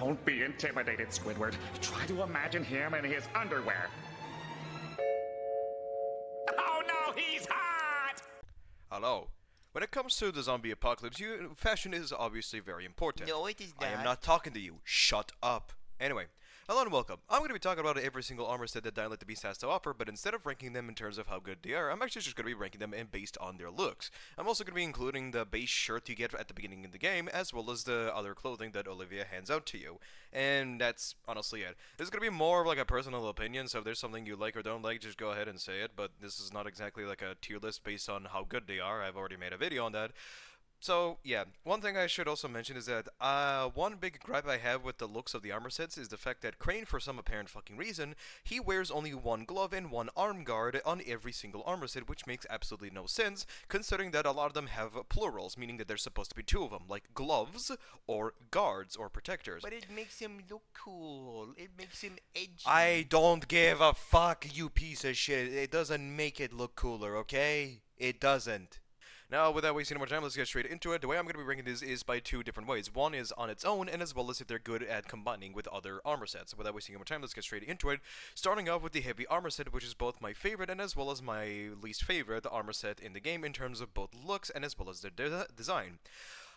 Don't be intimidated, Squidward. Try to imagine him in his underwear. Oh no, he's hot! Hello. When it comes to the zombie apocalypse, fashion is obviously very important. No, it is not. I am not talking to you. Shut up. Anyway, hello and welcome. I'm going to be talking about every single armor set that Dying Light the Beast has to offer, but instead of ranking them in terms of how good they are, I'm actually just going to be ranking them based on their looks. I'm also going to be including the base shirt you get at the beginning of the game, as well as the other clothing that Olivia hands out to you. And that's honestly it. This is going to be more of like a personal opinion, so if there's something you like or don't like, just go ahead and say it, but this is not exactly like a tier list based on how good they are. I've already made a video on that. So, yeah, one thing I should also mention is that one big gripe I have with the looks of the armor sets is the fact that Crane, for some apparent fucking reason, he wears only one glove and one arm guard on every single armor set, which makes absolutely no sense, considering that a lot of them have plurals, meaning that there's supposed to be two of them, like gloves or guards or protectors. But it makes him look cool. It makes him edgy. I don't give a fuck, you piece of shit. It doesn't make it look cooler, okay? It doesn't. Now, without wasting more time, let's get straight into it. The way I'm going to be ranking this is by two different ways. One is on its own, and as well as if they're good at combining with other armor sets. Without wasting more time, let's get straight into it. Starting off with the heavy armor set, which is both my favorite and as well as my least favorite armor set in the game in terms of both looks and as well as their design.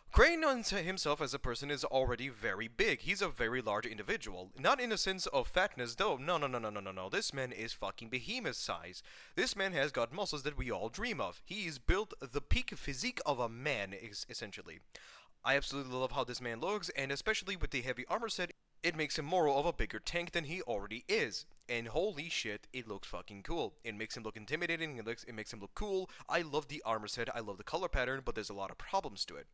Crane himself as a person is already very big. He's a very large individual. Not in the sense of fatness, though. No. This man is fucking behemoth size. This man has got muscles that we all dream of. He's built the peak physique of a man, essentially. I absolutely love how this man looks, and especially with the heavy armor set, it makes him more of a bigger tank than he already is. And holy shit, it looks fucking cool. It makes him look intimidating, it makes him look cool. I love the armor set, I love the color pattern, but there's a lot of problems to it.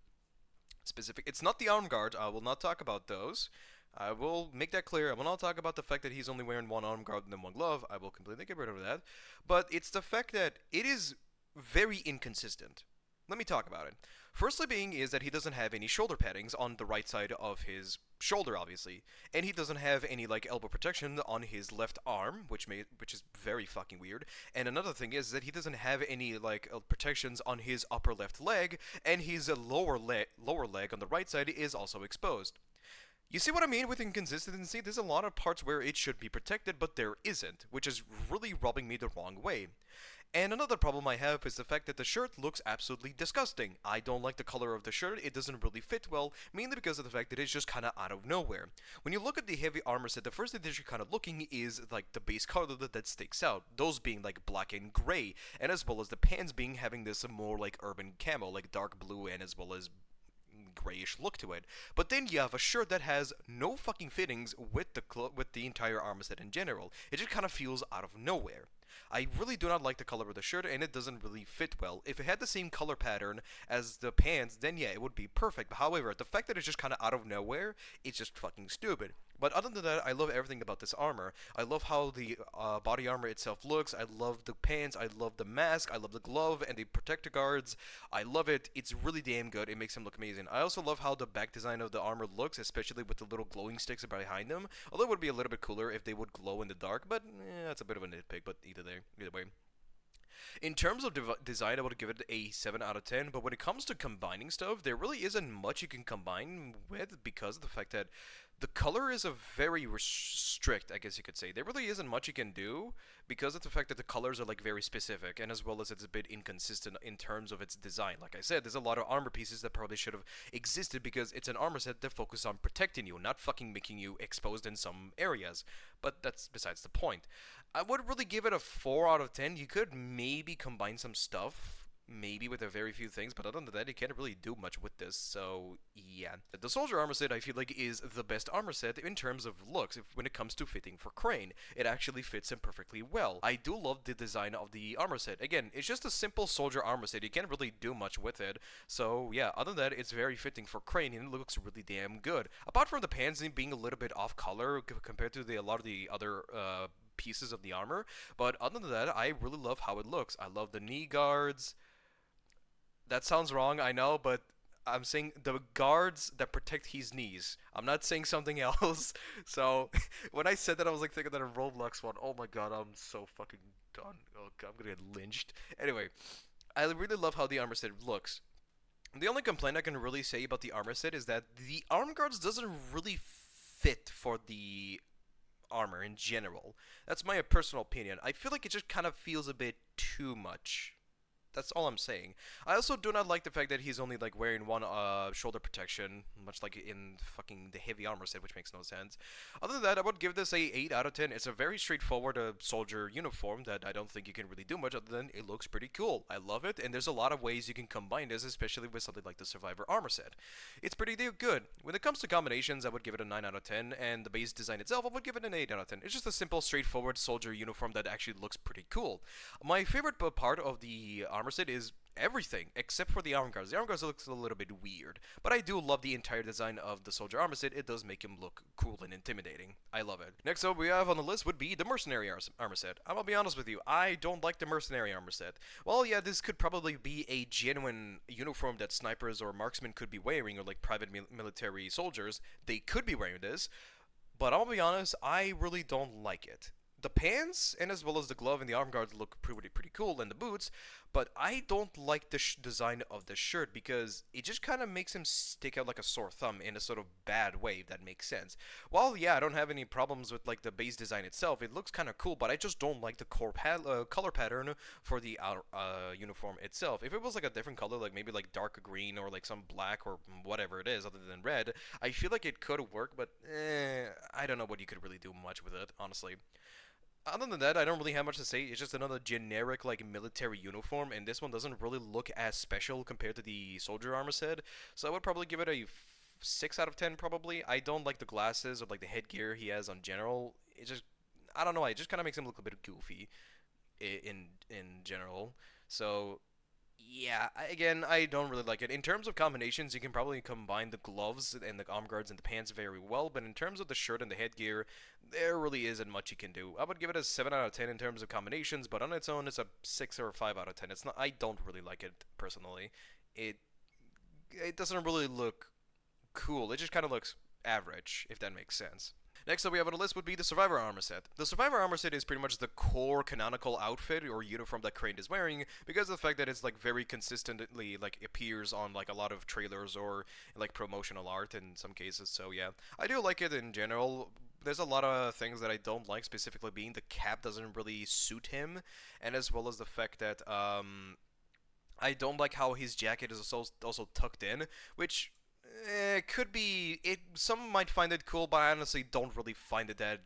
It's not the arm guard. I will not talk about those. I will make that clear. I will not talk about the fact that he's only wearing one arm guard and then one glove. I will completely get rid of that. But it's the fact that it is very inconsistent. Let me talk about it. Firstly being is that he doesn't have any shoulder paddings on the right side of his shoulder, obviously. And he doesn't have any, like, elbow protection on his left arm, which is very fucking weird. And another thing is that he doesn't have any, like, protections on his upper left leg, and his lower leg on the right side is also exposed. You see what I mean with inconsistency? There's a lot of parts where it should be protected, but there isn't, which is really rubbing me the wrong way. And another problem I have is the fact that the shirt looks absolutely disgusting. I don't like the color of the shirt, it doesn't really fit well, mainly because of the fact that it's just kinda out of nowhere. When you look at the heavy armor set, the first thing that you're kinda looking is like the base color that sticks out, those being like black and gray, and as well as the pants being having this more like urban camo, like dark blue and as well as grayish look to it. But then you have a shirt that has no fucking fittings with the entire armor set in general. It just kind of feels out of nowhere. I really do not like the color of the shirt, and it doesn't really fit well. If it had the same color pattern as the pants, then yeah, it would be perfect. But however, the fact that it's just kind of out of nowhere, it's just fucking stupid. But other than that, I love everything about this armor. I love how the body armor itself looks. I love the pants. I love the mask. I love the glove and the protector guards. I love it. It's really damn good. It makes him look amazing. I also love how the back design of the armor looks, especially with the little glowing sticks behind them. Although it would be a little bit cooler if they would glow in the dark, but that's a bit of a nitpick, but either way. In terms of design, I would give it a 7 out of 10, but when it comes to combining stuff, there really isn't much you can combine with because of the fact that the color is a very strict, I guess you could say. There really isn't much you can do because of the fact that the colors are like very specific, and as well as it's a bit inconsistent in terms of its design. Like I said, there's a lot of armor pieces that probably should have existed because it's an armor set that focuses on protecting you, not fucking making you exposed in some areas. But that's besides the point. I would really give it a 4 out of 10. You could maybe combine some stuff, maybe with a very few things, but other than that, you can't really do much with this, so yeah. The soldier armor set, I feel like, is the best armor set in terms of looks when it comes to fitting for Crane. It actually fits him perfectly well. I do love the design of the armor set. Again, it's just a simple soldier armor set. You can't really do much with it, so yeah, other than that, it's very fitting for Crane, and it looks really damn good. Apart from the pants being a little bit off color compared to a lot of the other pieces of the armor, but other than that, I really love how it looks. I love the knee guards. That sounds wrong, I know, but I'm saying the guards that protect his knees. I'm not saying something else. So, when I said that, I was like thinking that a Roblox one. Oh my god, I'm so fucking done. Oh god, I'm gonna get lynched. Anyway, I really love how the armor set looks. The only complaint I can really say about the armor set is that the arm guards doesn't really fit for the armor in general. That's my personal opinion. I feel like it just kind of feels a bit too much. That's all I'm saying. I also do not like the fact that he's only like wearing one shoulder protection, much like in fucking the heavy armor set, which makes no sense. Other than that, I would give this a 8 out of 10. It's a very straightforward soldier uniform that I don't think you can really do much other than it looks pretty cool. I love it, and there's a lot of ways you can combine this, especially with something like the Survivor armor set. It's pretty good. When it comes to combinations, I would give it a 9 out of 10, and the base design itself, I would give it an 8 out of 10. It's just a simple, straightforward soldier uniform that actually looks pretty cool. My favorite part of the armor set is everything except for the arm guards. The arm guards looks a little bit weird, but I do love the entire design of the soldier armor set. It does make him look cool and intimidating. I love it. Next up we have on the list would be the Mercenary armor set. I'm gonna be honest with you, I don't like the Mercenary armor set. Well, yeah, this could probably be a genuine uniform that snipers or marksmen could be wearing, or like private military soldiers. They could be wearing this, but I'm gonna be honest, I really don't like it. The pants, and as well as the glove and the arm guards look pretty cool, and the boots, but I don't like the design of the shirt because it just kind of makes him stick out like a sore thumb in a sort of bad way, if that makes sense. While, yeah, I don't have any problems with like the base design itself, it looks kind of cool, but I just don't like the color pattern for the uniform itself. If it was like a different color, like maybe like dark green or like some black or whatever it is other than red, I feel like it could work, but I don't know what you could really do much with it, honestly. Other than that, I don't really have much to say. It's just another generic, like, military uniform, and this one doesn't really look as special compared to the soldier armor set, so I would probably give it a 6 out of 10, probably. I don't like the glasses or, like, the headgear he has on general. It just, I don't know, it just kind of makes him look a bit goofy in general. So, yeah, again, I don't really like it. In terms of combinations, you can probably combine the gloves and the arm guards and the pants very well, but in terms of the shirt and the headgear, there really isn't much you can do. I would give it a 7 out of 10 in terms of combinations, but on its own, it's a 6 or a 5 out of 10. It's not. I don't really like it, personally. It doesn't really look cool. It just kind of looks average, if that makes sense. Next up we have on the list would be the Survivor armor set. The Survivor armor set is pretty much the core canonical outfit or uniform that Crane is wearing because of the fact that it's like very consistently like appears on like a lot of trailers or like promotional art in some cases. So yeah, I do like it in general. There's a lot of things that I don't like, specifically being the cap doesn't really suit him, and as well as the fact that I don't like how his jacket is also tucked in, which could be it. Some might find it cool, but I honestly don't really find it that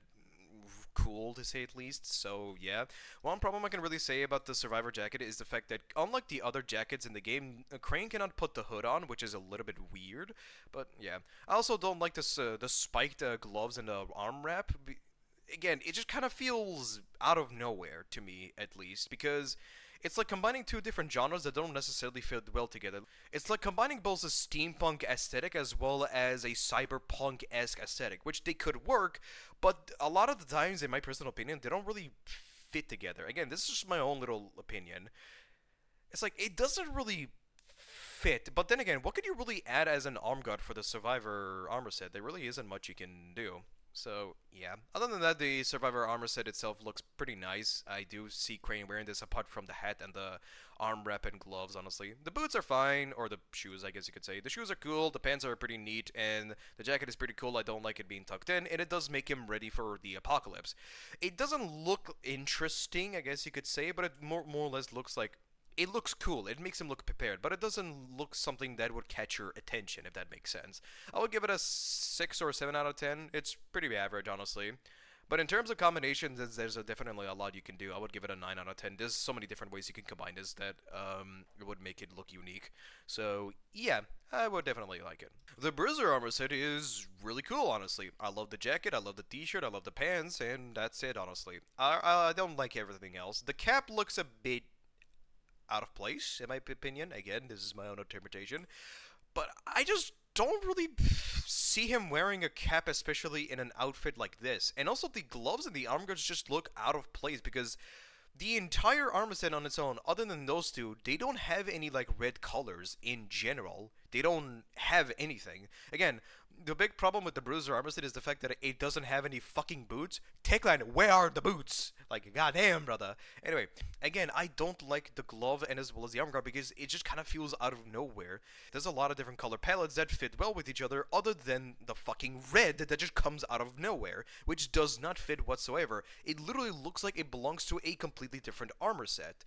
cool, to say at least. So yeah, one problem I can really say about the Survivor jacket is the fact that unlike the other jackets in the game, Crane cannot put the hood on, which is a little bit weird. But yeah, I also don't like this the spiked gloves and the arm wrap. Again, it just kind of feels out of nowhere to me, at least, because it's like combining two different genres that don't necessarily fit well together. It's like combining both a steampunk aesthetic as well as a cyberpunk-esque aesthetic, which they could work, but a lot of the times, in my personal opinion, they don't really fit together. Again, this is just my own little opinion. It's like, it doesn't really fit, but then again, what could you really add as an arm guard for the Survivor armor set? There really isn't much you can do. So, yeah. Other than that, the Survivor armor set itself looks pretty nice. I do see Crane wearing this apart from the hat and the arm wrap and gloves, honestly. The boots are fine, or the shoes, I guess you could say. The shoes are cool, the pants are pretty neat, and the jacket is pretty cool. I don't like it being tucked in, and it does make him ready for the apocalypse. It doesn't look interesting, I guess you could say, but it more or less looks like it looks cool. It makes him look prepared, but it doesn't look something that would catch your attention, if that makes sense. I would give it a 6 or a 7 out of 10. It's pretty average, honestly. But in terms of combinations, there's definitely a lot you can do. I would give it a 9 out of 10. There's so many different ways you can combine this that it would make it look unique. So, yeah, I would definitely like it. The Bruiser armor set is really cool, honestly. I love the jacket, I love the t-shirt, I love the pants, and that's it, honestly. I don't like everything else. The cap looks a bit out of place, in my opinion. Again, this is my own interpretation. But I just don't really see him wearing a cap, especially in an outfit like this. And also, the gloves and the arm guards just look out of place because the entire armor set on its own, other than those two, they don't have any, like, red colors in general. They don't have anything. Again, The big problem with the Bruiser armor set is the fact that it doesn't have any fucking boots. Techline, where are the boots? Like, goddamn, brother. Anyway, again, I don't like the glove and as well as the armor guard because it just kind of feels out of nowhere. There's a lot of different color palettes that fit well with each other other than the fucking red that just comes out of nowhere, which does not fit whatsoever. It literally looks like it belongs to a completely different armor set.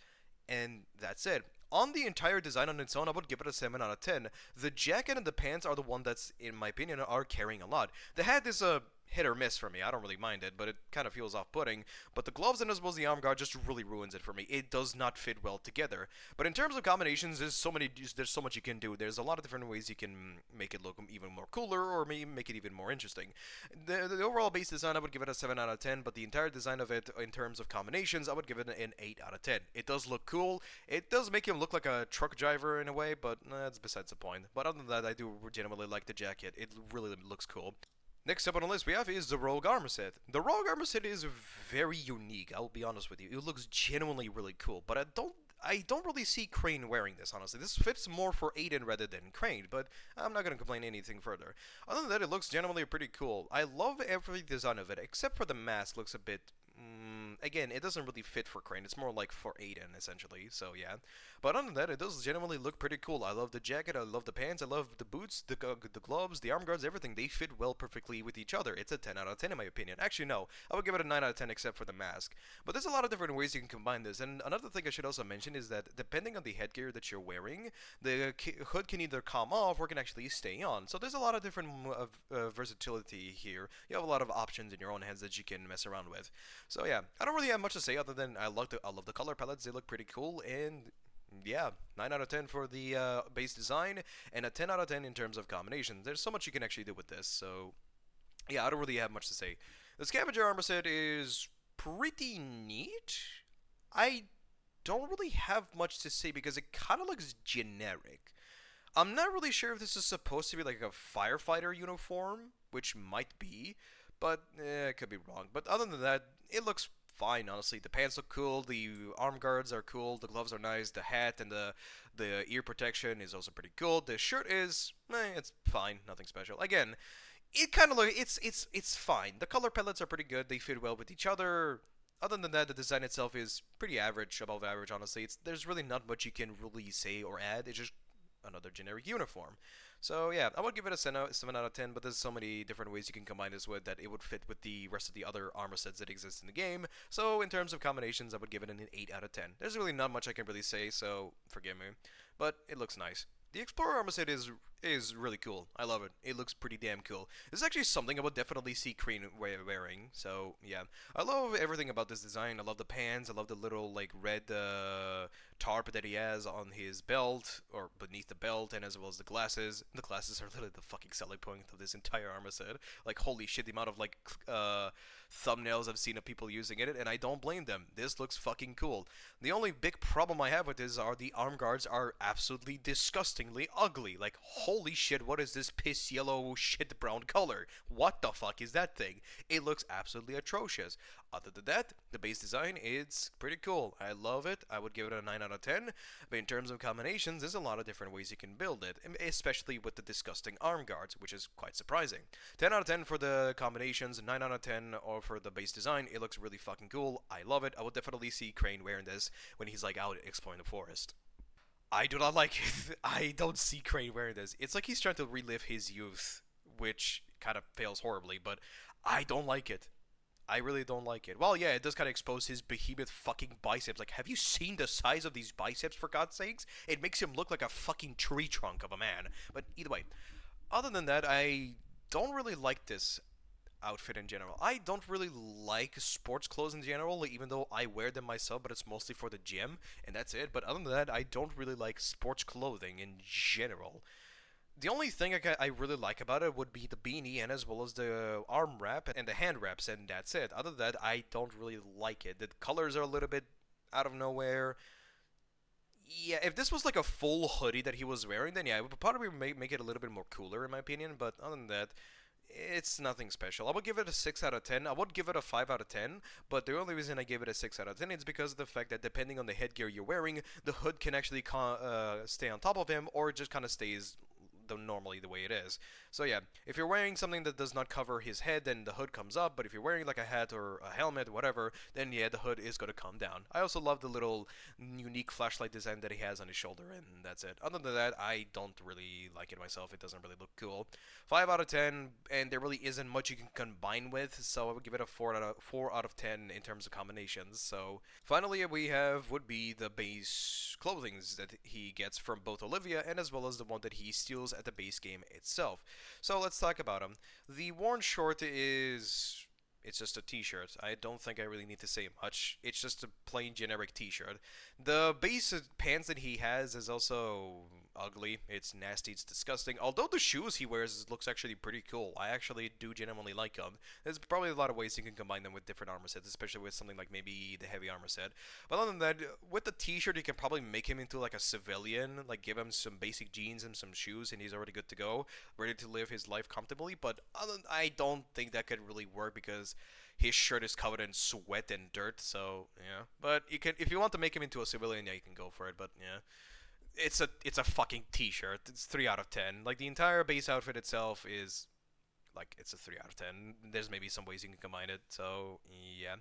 And that's it. On the entire design on its own, I would give it a 7 out of 10. The jacket and the pants are the one that's, in my opinion, are carrying a lot. The hat is a hit or miss for me. I don't really mind it, but it kind of feels off-putting. But the gloves and as well as the arm guard just really ruins it for me. It does not fit well together. But in terms of combinations, there's so much you can do. There's a lot of different ways you can make it look even more cooler or maybe make it even more interesting. The overall base design, I would give it a 7 out of 10, but the entire design of it, in terms of combinations, I would give it an 8 out of 10. It does look cool. It does make him look like a truck driver in a way, but that's besides the point. But other than that, I do genuinely like the jacket. It really looks cool. Next up on the list we have is the Rogue Armor Set. The Rogue Armor Set is very unique, I'll be honest with you. It looks genuinely really cool, but I don't really see Crane wearing this, honestly. This fits more for Aiden rather than Crane, but I'm not going to complain anything further. Other than that, it looks genuinely pretty cool. I love every design of it, except for the mask looks a bit... again, it doesn't really fit for Crane. It's more like for Aiden, essentially, so yeah. But other than that, it does genuinely look pretty cool. I love the jacket, I love the pants, I love the boots, the gloves, the arm guards, everything. They fit well perfectly with each other. It's a 10 out of 10 in my opinion. Actually, no. I would give it a 9 out of 10 except for the mask. But there's a lot of different ways you can combine this. And another thing I should also mention is that depending on the headgear that you're wearing, the hood can either come off or can actually stay on. So there's a lot of different versatility here. You have a lot of options in your own hands that you can mess around with. So yeah, I don't really have much to say other than I love the color palettes. They look pretty cool, and yeah, 9 out of 10 for the base design, and a 10 out of 10 in terms of combinations. There's so much you can actually do with this, so yeah, I don't really have much to say. The Scavenger armor set is pretty neat. I don't really have much to say because it kind of looks generic. I'm not really sure if this is supposed to be like a firefighter uniform, which might be, but I could be wrong. But other than that, it looks fine, honestly. The pants look cool, the arm guards are cool, the gloves are nice, the hat and the ear protection is also pretty cool. The shirt is, it's fine, nothing special. Again, it kind of look, it's fine. The color palettes are pretty good, they fit well with each other. Other than that, the design itself is pretty average, above average, honestly. There's really not much you can really say or add. It's just another generic uniform. So yeah, I would give it a 7 out of 10, but there's so many different ways you can combine this with that it would fit with the rest of the other armor sets that exist in the game. So in terms of combinations, I would give it an 8 out of 10. There's really not much I can really say, so forgive me. But it looks nice. The Explorer armor set is really cool. I love it. It looks pretty damn cool. This is actually something I would definitely see Crane wearing. So yeah, I love everything about this design. I love the pants. I love the little like red tarp that he has on his belt or beneath the belt, and as well as the glasses. The glasses are literally the fucking selling point of this entire armor set. Like holy shit, the amount of like thumbnails I've seen of people using it, and I don't blame them. This looks fucking cool. The only big problem I have with this are the arm guards are absolutely disgustingly ugly. Like holy shit, what is this piss yellow shit brown color? What the fuck is that thing? It looks absolutely atrocious. Other than that, the base design is pretty cool. I love it. I would give it a 9 out of 10. But in terms of combinations, there's a lot of different ways you can build it, especially with the disgusting arm guards, which is quite surprising. 10 out of 10 for the combinations, 9 out of 10 or for the base design. It looks really fucking cool. I love it. I would definitely see Crane wearing this when he's like out exploring the forest. I do not like it. I don't see Crane wearing this. It's like he's trying to relive his youth, which kind of fails horribly, but I don't like it. I really don't like it. Well, yeah, it does kind of expose his behemoth fucking biceps. Like, have you seen the size of these biceps, for God's sakes? It makes him look like a fucking tree trunk of a man. But either way, other than that, I don't really like this outfit in general. I don't really like sports clothes in general, even though I wear them myself, but it's mostly for the gym, and that's it. But other than that, I don't really like sports clothing in general. The only thing I really like about it would be the beanie and as well as the arm wrap and the hand wraps, and that's it. Other than that, I don't really like it. The colors are a little bit out of nowhere. Yeah, if this was like a full hoodie that he was wearing, then yeah, it would probably make it a little bit more cooler in my opinion, but other than that, it's nothing special. I would give it a 6 out of 10. I would give it a 5 out of 10, but the only reason I gave it a 6 out of 10 is because of the fact that depending on the headgear you're wearing, the hood can actually stay on top of him, or it just kind of stays normally the way it is. So yeah, if you're wearing something that does not cover his head, then the hood comes up, but if you're wearing like a hat or a helmet, whatever, then yeah, the hood is going to come down. I also love the little unique flashlight design that he has on his shoulder, and that's it. Other than that, I don't really like it myself. It doesn't really look cool. 5 out of 10, and there really isn't much you can combine with, so I would give it a 4 out of 10 in terms of combinations. So finally, we have would be the base clothings that he gets from both Olivia and as well as the one that he steals at the base game itself. So let's talk about him. The worn short is it's just a t-shirt. I don't think I really need to say much. It's just a plain generic t-shirt. The base pants that he has is also ugly. It's nasty. It's disgusting. Although the shoes he wears looks actually pretty cool. I actually do genuinely like them. There's probably a lot of ways you can combine them with different armor sets, especially with something like maybe the heavy armor set. But other than that, with the t-shirt, you can probably make him into like a civilian, like give him some basic jeans and some shoes, and he's already good to go, ready to live his life comfortably. But I don't think that could really work because his shirt is covered in sweat and dirt, so yeah. But you can, if you want to make him into a civilian, yeah, you can go for it. But yeah, it's a fucking t-shirt. It's 3 out of 10. Like the entire base outfit itself is like it's a 3 out of 10. There's maybe some ways you can combine it. So yeah,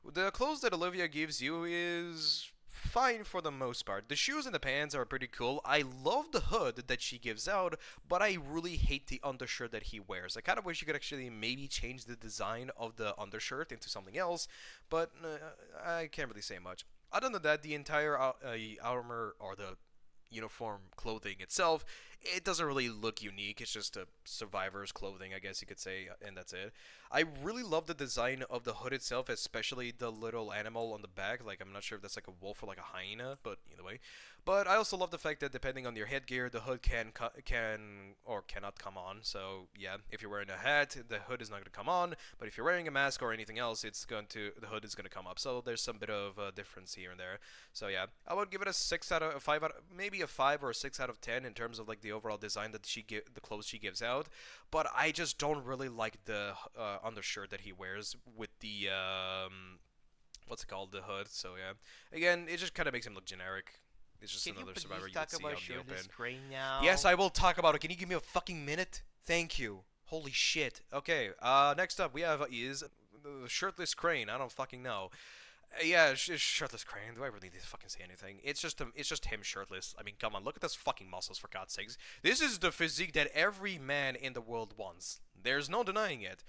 the clothes that Olivia gives you is fine for the most part. The shoes and the pants are pretty cool. I love the hood that she gives out, but I really hate the undershirt that he wears. I kind of wish you could actually maybe change the design of the undershirt into something else, but I can't really say much. Other than that, the entire armor or the uniform clothing itself, it doesn't really look unique. It's just a survivor's clothing, I guess you could say, and that's it. I really love the design of the hood itself, especially the little animal on the back. Like, I'm not sure if that's like a wolf or like a hyena, but either way. But I also love the fact that depending on your headgear, the hood can or cannot come on. So yeah, if you're wearing a hat, the hood is not going to come on. But if you're wearing a mask or anything else, the hood is going to come up. So there's some bit of difference here and there. So yeah, I would give it a 6 out of 5 maybe a 5 or a 6 out of 10 in terms of like the overall design that the clothes she gives out. But I just don't really like the undershirt that he wears with the what's it called, the hood. So yeah, again, it just kind of makes him look generic. It's just another survivor you would see out in the open. Shirtless Crane now? Yes, I will talk about it. Can you give me a fucking minute? Thank you. Holy shit. Okay, next up we have is the Shirtless Crane. I don't fucking know. Yeah, Shirtless Crane. Do I really need to fucking say anything? It's just him shirtless. I mean, come on, look at those fucking muscles, for God's sakes. This is the physique that every man in the world wants. There's no denying it.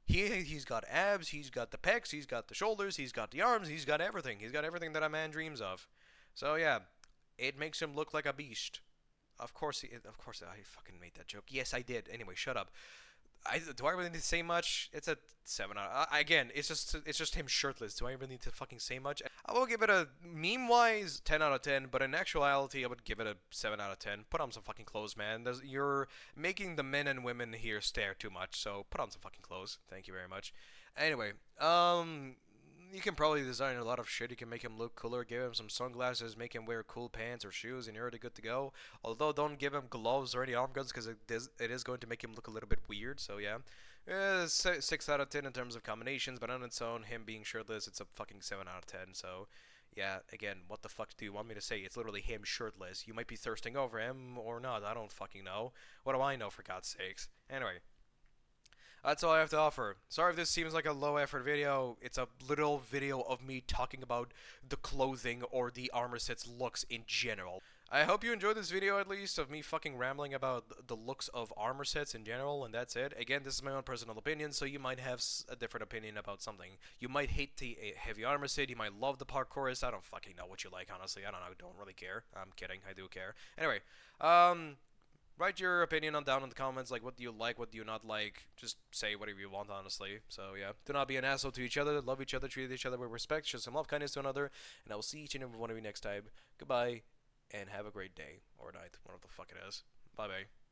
He's got abs, he's got the pecs, he's got the shoulders, he's got the arms, he's got everything. He's got everything that a man dreams of. So yeah, it makes him look like a beast. Of course I fucking made that joke. Yes, I did. Anyway, shut up. Do I really need to say much? It's a 7 out. Again, it's just him shirtless. Do I really need to fucking say much? I will give it a meme-wise 10 out of 10, but in actuality, I would give it a 7 out of 10. Put on some fucking clothes, man. You're making the men and women here stare too much, so put on some fucking clothes. Thank you very much. Anyway, you can probably design a lot of shit. You can make him look cooler, give him some sunglasses, make him wear cool pants or shoes, and you're already good to go. Although, don't give him gloves or any arm guns, because it is going to make him look a little bit weird, so yeah. 6 out of 10 in terms of combinations, but on its own, him being shirtless, it's a fucking 7 out of 10, so yeah, again, what the fuck do you want me to say? It's literally him shirtless. You might be thirsting over him or not, I don't fucking know. What do I know, for God's sakes? Anyway. That's all I have to offer. Sorry if this seems like a low effort video. It's a little video of me talking about the clothing or the armor set's looks in general. I hope you enjoyed this video, at least, of me fucking rambling about the looks of armor sets in general, and that's it. Again, this is my own personal opinion, so you might have a different opinion about something. You might hate the heavy armor set, you might love the Parkourist. I don't fucking know what you like, honestly. I don't really care. I'm kidding, I do care. Anyway, write your opinion down in the comments, like what do you like, what do you not like. Just say whatever you want, honestly. So yeah, do not be an asshole to each other, love each other, treat each other with respect, show some love, kindness to another, and I will see each and every one of you next time. Goodbye, and have a great day, or night, whatever the fuck it is. Bye bye.